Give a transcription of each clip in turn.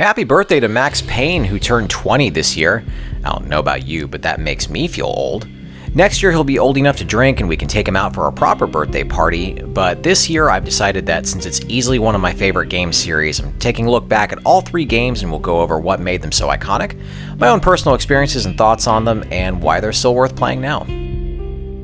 Happy birthday to Max Payne, who turned 20 this year. I don't know about you, but that makes me feel old. Next year he'll be old enough to drink and we can take him out for a proper birthday party, but this year I've decided that since it's easily one of my favorite game series, I'm taking a look back at all three games and we'll go over what made them so iconic, my own personal experiences and thoughts on them, and why they're still worth playing now.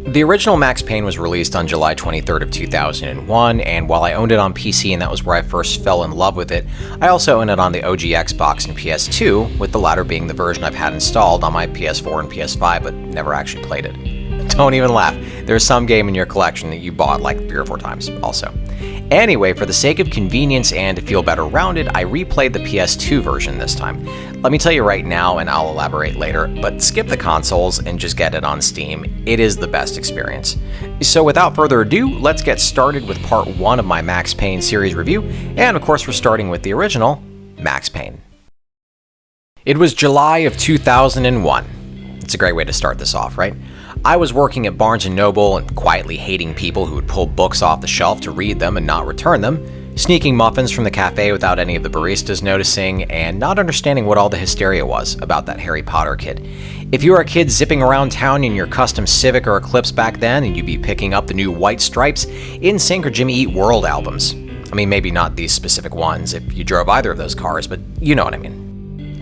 The original Max Payne was released on July 23rd of 2001, and while I owned it on PC and that was where I first fell in love with it, I also owned it on the OG Xbox and PS2, with the latter being the version I've had installed on my PS4 and PS5 but never actually played it. Don't even laugh, there's some game in your collection that you bought like 3 or 4 times also. Anyway, for the sake of convenience and to feel better rounded, I replayed the PS2 version this time. Let me tell you right now, and I'll elaborate later, but skip the consoles and just get it on Steam. It is the best experience. So without further ado, let's get started with part 1 of my Max Payne series review, and of course we're starting with the original, Max Payne. It was July of 2001. It's a great way to start this off, right? I was working at Barnes & Noble and quietly hating people who would pull books off the shelf to read them and not return them, sneaking muffins from the cafe without any of the baristas noticing, and not understanding what all the hysteria was about that Harry Potter kid. If you were a kid zipping around town in your custom Civic or Eclipse back then, and you'd be picking up the new White Stripes, NSYNC, or Jimmy Eat World albums. I mean, maybe not these specific ones if you drove either of those cars, but you know what I mean.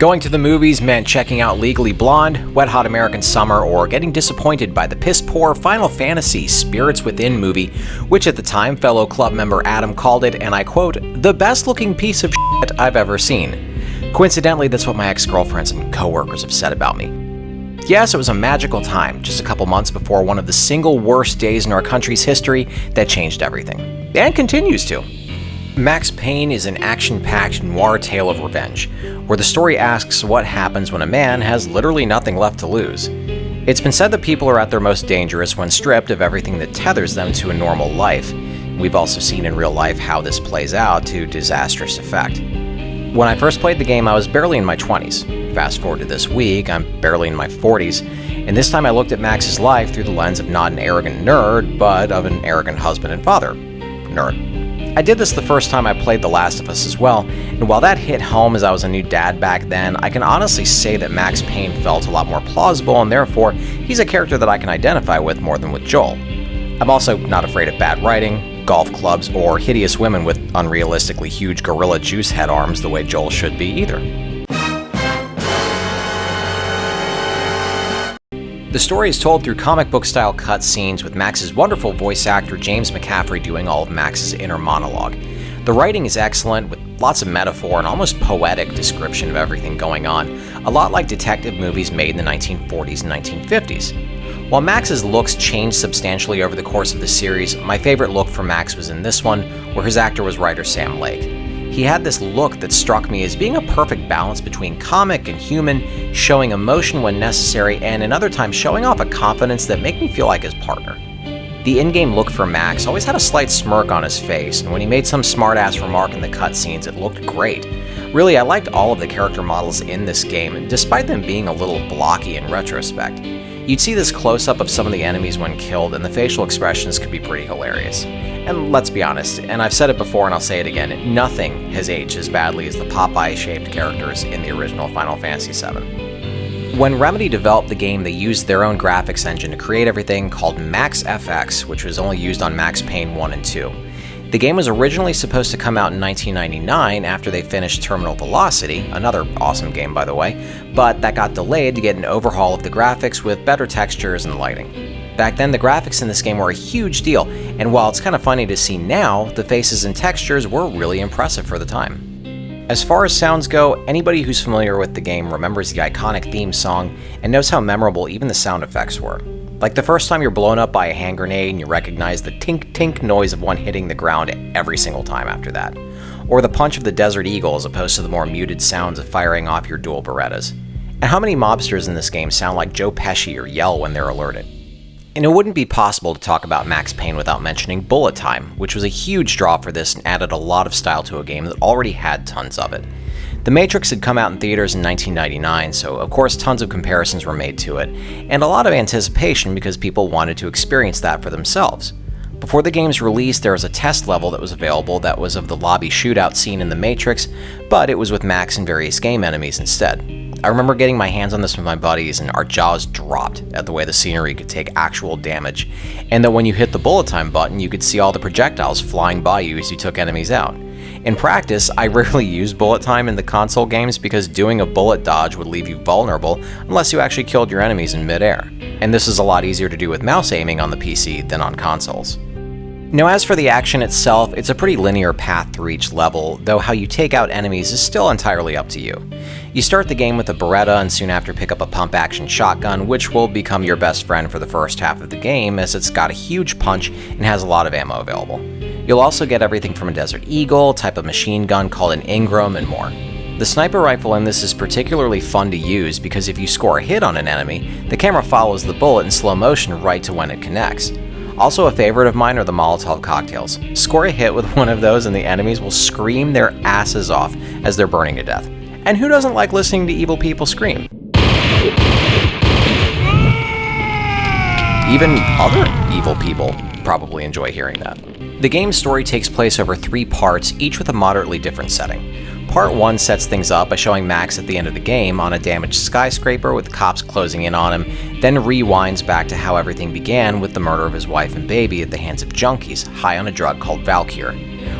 Going to the movies meant checking out Legally Blonde, Wet Hot American Summer, or getting disappointed by the piss-poor Final Fantasy Spirits Within movie, which at the time fellow club member Adam called it, and I quote, the best looking piece of shit I've ever seen. Coincidentally, that's what my ex-girlfriends and co-workers have said about me. Yes, it was a magical time, just a couple months before one of the single worst days in our country's history that changed everything. And continues to. Max Payne is an action-packed noir tale of revenge, where the story asks what happens when a man has literally nothing left to lose. It's been said that people are at their most dangerous when stripped of everything that tethers them to a normal life. We've also seen in real life how this plays out to disastrous effect. When I first played the game, I was barely in my 20s. Fast forward to this week, I'm barely in my 40s, and this time I looked at Max's life through the lens of not an arrogant nerd, but of an arrogant husband and father. Nerd. I did this the first time I played The Last of Us as well, and while that hit home as I was a new dad back then, I can honestly say that Max Payne felt a lot more plausible, and therefore, he's a character that I can identify with more than with Joel. I'm also not afraid of bad writing, golf clubs, or hideous women with unrealistically huge gorilla juice head arms the way Joel should be either. The story is told through comic book style cutscenes with Max's wonderful voice actor James McCaffrey doing all of Max's inner monologue. The writing is excellent with lots of metaphor and almost poetic description of everything going on, a lot like detective movies made in the 1940s and 1950s. While Max's looks changed substantially over the course of the series, my favorite look for Max was in this one, where his actor was writer Sam Lake. He had this look that struck me as being a perfect balance between comic and human, showing emotion when necessary, and in other times showing off a confidence that made me feel like his partner. The in-game look for Max always had a slight smirk on his face, and when he made some smart-ass remark in the cutscenes, it looked great. Really, I liked all of the character models in this game, despite them being a little blocky in retrospect. You'd see this close-up of some of the enemies when killed, and the facial expressions could be pretty hilarious. And let's be honest, and I've said it before and I'll say it again, nothing has aged as badly as the Popeye-shaped characters in the original Final Fantasy VII. When Remedy developed the game, they used their own graphics engine to create everything called Max FX, which was only used on Max Payne 1 and 2. The game was originally supposed to come out in 1999 after they finished Terminal Velocity, another awesome game by the way, but that got delayed to get an overhaul of the graphics with better textures and lighting. Back then, the graphics in this game were a huge deal, and while it's kind of funny to see now, the faces and textures were really impressive for the time. As far as sounds go, anybody who's familiar with the game remembers the iconic theme song and knows how memorable even the sound effects were. Like the first time you're blown up by a hand grenade and you recognize the tink-tink noise of one hitting the ground every single time after that. Or the punch of the Desert Eagle as opposed to the more muted sounds of firing off your dual Berettas. And how many mobsters in this game sound like Joe Pesci or yell when they're alerted? And it wouldn't be possible to talk about Max Payne without mentioning bullet time, which was a huge draw for this and added a lot of style to a game that already had tons of it. The Matrix had come out in theaters in 1999, so of course tons of comparisons were made to it, and a lot of anticipation because people wanted to experience that for themselves. Before the game's release, there was a test level that was available that was of the lobby shootout scene in The Matrix, but it was with Max and various game enemies instead. I remember getting my hands on this with my buddies, and our jaws dropped at the way the scenery could take actual damage, and that when you hit the bullet time button, you could see all the projectiles flying by you as you took enemies out. In practice, I rarely use bullet time in the console games because doing a bullet dodge would leave you vulnerable unless you actually killed your enemies in midair, and this is a lot easier to do with mouse aiming on the PC than on consoles. Now, as for the action itself, it's a pretty linear path through each level, though how you take out enemies is still entirely up to you. You start the game with a Beretta and soon after pick up a pump-action shotgun, which will become your best friend for the first half of the game as it's got a huge punch and has a lot of ammo available. You'll also get everything from a Desert Eagle, type of machine gun called an Ingram, and more. The sniper rifle in this is particularly fun to use because if you score a hit on an enemy, the camera follows the bullet in slow motion right to when it connects. Also a favorite of mine are the Molotov cocktails. Score a hit with one of those and the enemies will scream their asses off as they're burning to death. And who doesn't like listening to evil people scream? Even other evil people probably enjoy hearing that. The game's story takes place over 3 parts, each with a moderately different setting. Part 1 sets things up by showing Max at the end of the game on a damaged skyscraper with cops closing in on him, then rewinds back to how everything began with the murder of his wife and baby at the hands of junkies, high on a drug called Valkyr.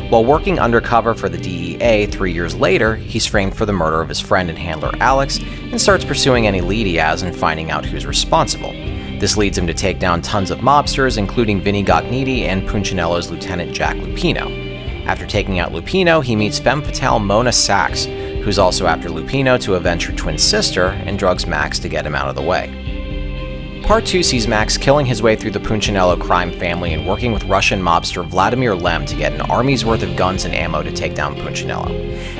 While working undercover for the DEA 3 years later, he's framed for the murder of his friend and handler Alex, and starts pursuing any lead he has and finding out who's responsible. This leads him to take down tons of mobsters, including Vinnie Gognitti and Punchinello's Lieutenant Jack Lupino. After taking out Lupino, he meets femme fatale Mona Sachs, who's also after Lupino to avenge her twin sister, and drugs Max to get him out of the way. Part 2 sees Max killing his way through the Punchinello crime family and working with Russian mobster Vladimir Lem to get an army's worth of guns and ammo to take down Punchinello.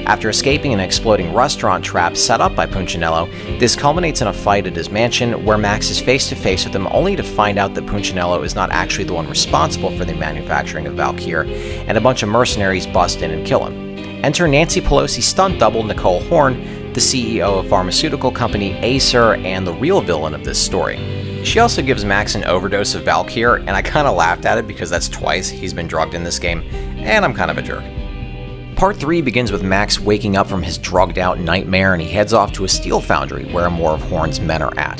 After escaping an exploding restaurant trap set up by Punchinello, this culminates in a fight at his mansion where Max is face to face with him only to find out that Punchinello is not actually the one responsible for the manufacturing of Valkyr, and a bunch of mercenaries bust in and kill him. Enter Nancy Pelosi stunt double Nicole Horn, the CEO of pharmaceutical company Acer and the real villain of this story. She also gives Max an overdose of Valkyr, and I kinda laughed at it because that's twice he's been drugged in this game, and I'm kind of a jerk. Part 3 begins with Max waking up from his drugged out nightmare and he heads off to a steel foundry where more of Horn's men are at.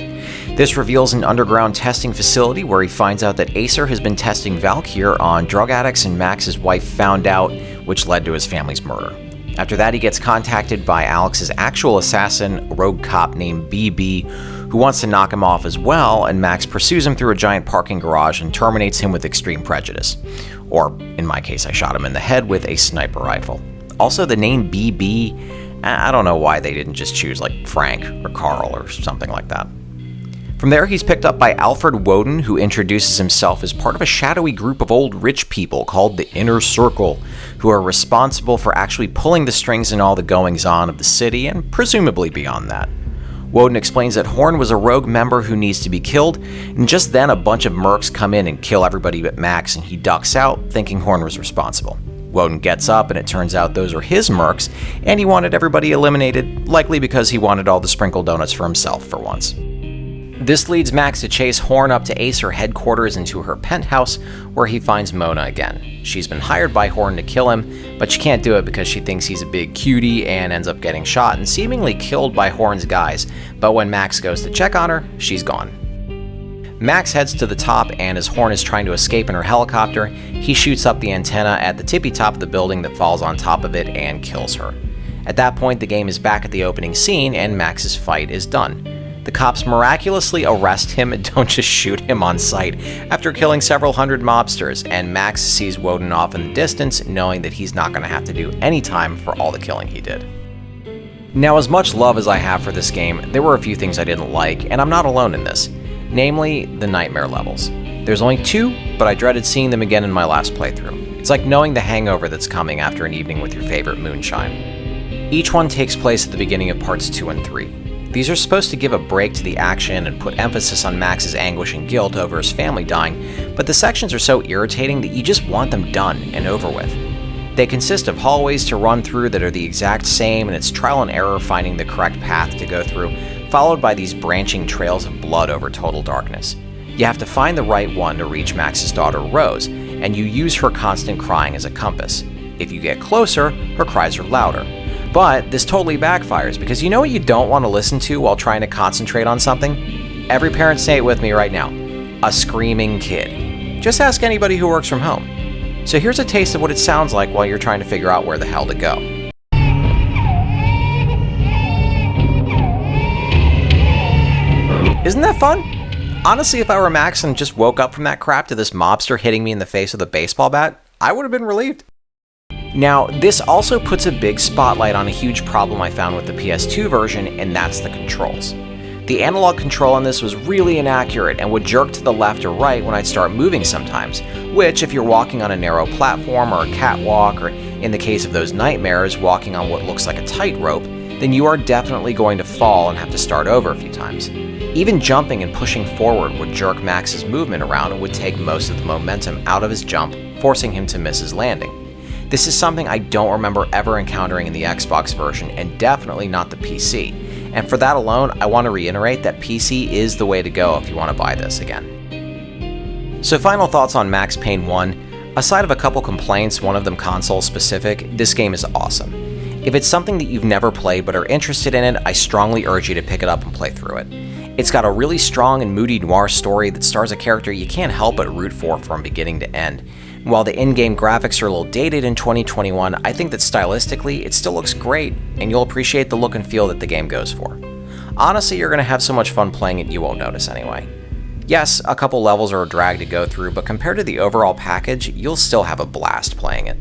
This reveals an underground testing facility where he finds out that Acer has been testing Valkyr on drug addicts and Max's wife found out, which led to his family's murder. After that, he gets contacted by Alex's actual assassin, a rogue cop named BB, who wants to knock him off as well, and Max pursues him through a giant parking garage and terminates him with extreme prejudice. Or, in my case, I shot him in the head with a sniper rifle. Also, the name BB, I don't know why they didn't just choose like Frank or Carl or something like that. From there, he's picked up by Alfred Woden, who introduces himself as part of a shadowy group of old rich people called the Inner Circle, who are responsible for actually pulling the strings in all the goings-on of the city and presumably beyond that. Woden explains that Horn was a rogue member who needs to be killed, and just then a bunch of mercs come in and kill everybody but Max, and he ducks out, thinking Horn was responsible. Woden gets up, and it turns out those are his mercs, and he wanted everybody eliminated, likely because he wanted all the sprinkle donuts for himself for once. This leads Max to chase Horn up to Acer headquarters into her penthouse, where he finds Mona again. She's been hired by Horn to kill him, but she can't do it because she thinks he's a big cutie and ends up getting shot and seemingly killed by Horn's guys, but when Max goes to check on her, she's gone. Max heads to the top, and as Horn is trying to escape in her helicopter, he shoots up the antenna at the tippy top of the building that falls on top of it and kills her. At that point, the game is back at the opening scene, and Max's fight is done. The cops miraculously arrest him and don't just shoot him on sight after killing several hundred mobsters, and Max sees Woden off in the distance, knowing that he's not going to have to do any time for all the killing he did. Now, as much love as I have for this game, there were a few things I didn't like, and I'm not alone in this. Namely, the nightmare levels. There's only 2, but I dreaded seeing them again in my last playthrough. It's like knowing the hangover that's coming after an evening with your favorite moonshine. Each one takes place at the beginning of parts 2 and 3. These are supposed to give a break to the action and put emphasis on Max's anguish and guilt over his family dying, but the sections are so irritating that you just want them done and over with. They consist of hallways to run through that are the exact same, and it's trial and error finding the correct path to go through, followed by these branching trails of blood over total darkness. You have to find the right one to reach Max's daughter Rose, and you use her constant crying as a compass. If you get closer, her cries are louder. But this totally backfires because you know what you don't want to listen to while trying to concentrate on something? Every parent say it with me right now. A screaming kid. Just ask anybody who works from home. So here's a taste of what it sounds like while you're trying to figure out where the hell to go. Isn't that fun? Honestly, if I were Max and just woke up from that crap to this mobster hitting me in the face with a baseball bat, I would have been relieved. Now, this also puts a big spotlight on a huge problem I found with the PS2 version, and that's the controls. The analog control on this was really inaccurate and would jerk to the left or right when I'd start moving sometimes, which if you're walking on a narrow platform or a catwalk, or in the case of those nightmares, walking on what looks like a tightrope, then you are definitely going to fall and have to start over a few times. Even jumping and pushing forward would jerk Max's movement around and would take most of the momentum out of his jump, forcing him to miss his landing. This is something I don't remember ever encountering in the Xbox version, and definitely not the PC. And for that alone, I want to reiterate that PC is the way to go if you want to buy this again. So final thoughts on Max Payne 1. Aside of a couple complaints, one of them console specific, this game is awesome. If it's something that you've never played but are interested in it, I strongly urge you to pick it up and play through it. It's got a really strong and moody noir story that stars a character you can't help but root for from beginning to end. While the in-game graphics are a little dated in 2021, I think that stylistically it still looks great, and you'll appreciate the look and feel that the game goes for. Honestly, you're going to have so much fun playing it you won't notice anyway. Yes, a couple levels are a drag to go through, but compared to the overall package, you'll still have a blast playing it.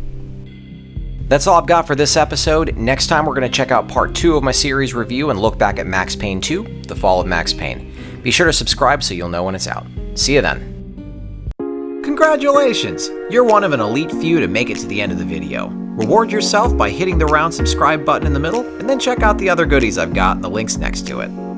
That's all I've got for this episode. Next time we're going to check out part 2 of my series review and look back at Max Payne 2, The Fall of Max Payne. Be sure to subscribe so you'll know when it's out. See you then. Congratulations! You're one of an elite few to make it to the end of the video. Reward yourself by hitting the round subscribe button in the middle, and then check out the other goodies I've got in the links next to it.